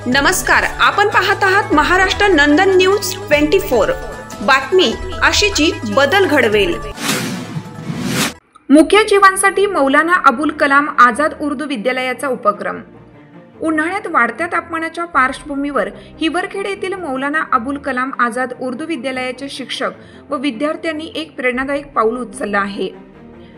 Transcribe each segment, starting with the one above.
नमस्कार, आपण पाहत आहात महाराष्ट्र नंदन न्यूज 24। बातमी आशीची बदल घडवेल। मुख्य जीवांसाठी मौलाना अबुल कलाम आझाद उर्दू विद्यालयाचा उपक्रम। उन्हाळ्यात वाढत्या तापमानाच्या पार्श्वभूमीवर हिवरखेड येथील मौलाना अबुल कलाम आझाद उर्दू विद्यालयाचे शिक्षक व विद्यार्थ्यांनी एक प्रेरणादायक पाऊल उचलले आहे।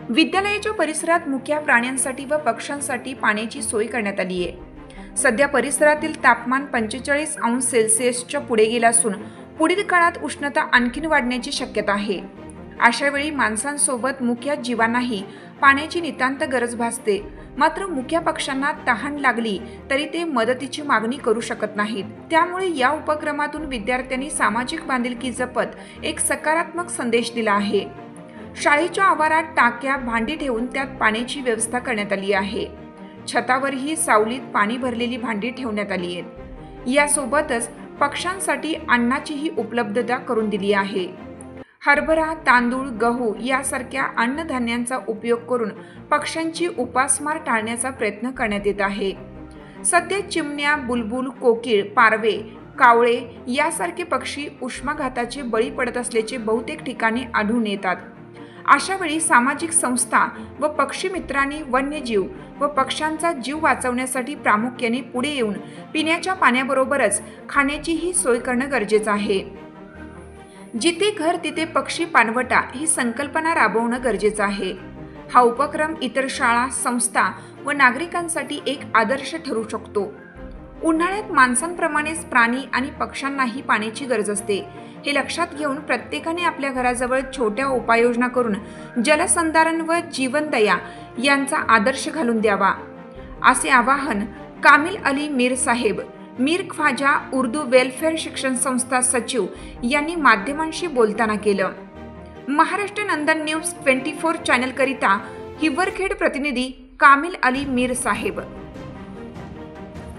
विद्यालयाच्या परिसरात मुक्या प्राण्यांसाठी व पक्ष्यांसाठी पाण्याची सोय करण्यात आली आहे। सध्या परिसरातील तापमान 45 अंश सेल्सिअसच्या पुढे गेले असून पुढील काळात उष्णता आणखी वाढण्याची शक्यता आहे। अशा वेळी माणसांसोबत मुक्या जीवांनाही पाण्याची नितांत गरज भासते। मात्र मुक्या पक्ष्यांना तहान लागली तरी ते मदतीची मागणी करू शकत नाहीत। त्यामुळे या उपक्रमातून विद्यार्थ्यांनी सामाजिक बांधिलकी जपत एक सकारात्मक संदेश दिला आहे। शाळेच्या आवारात टाक्या भांडी ठेवून त्यात पाण्याची व्यवस्था करण्यात आली आहे। छतावरही सावलीत पाणी भरलेली भांडी ठेवण्यात आली आहेत। यासोबतच पक्ष्यांसाठी अन्नाचीही उपलब्धता करून दिली आहे। हरभरा, तांदूळ, गहू यासारख्या अन्नधान्यांचा उपयोग करून पक्ष्यांची उपासमार टाळण्याचा प्रयत्न करण्यात येत आहे। सध्या चिमण्या, बुलबुल, कोकिळ, पारवे, कावळे यासारखे पक्षी उष्माघाताचे बळी पडत असल्याचे बहुतेक ठिकाणी आढळून येतात। अशा वेळी सामाजिक संस्था व पक्षी मित्रांनी वन्यजीव व पक्ष्यांचा जीव वाचवण्यासाठी प्रामुख्याने पुढे येऊन पिण्याच्या पाण्याबरोबरच खाण्याचीही सोय करणं गरजेचं आहे। जिथे घर तिथे पक्षी पाणवटा ही संकल्पना राबवणं गरजेचं आहे। हा उपक्रम इतर शाळा, संस्था व नागरिकांसाठी एक आदर्श ठरू शकतो। उन्हाळ्यात माणसांप्रमाणेच प्राणी आणि पक्ष्यांनाही पाण्याची गरज असते। हे लक्षात घेऊन प्रत्येकाने आपल्या घराजवळ छोट्या उपाययोजना करून जलसंधारण व जीवनदया यांचा आदर्श घालून द्यावा, असे आवाहन कामिल अली मीर साहेब, मीर ख्वाजा उर्दू वेलफेअर शिक्षण संस्था सचिव यांनी माध्यमांशी बोलताना केलं। महाराष्ट्र नंदन न्यूज 24 चॅनल करिता हिवरखेड प्रतिनिधी कामिल अली मीर साहेब।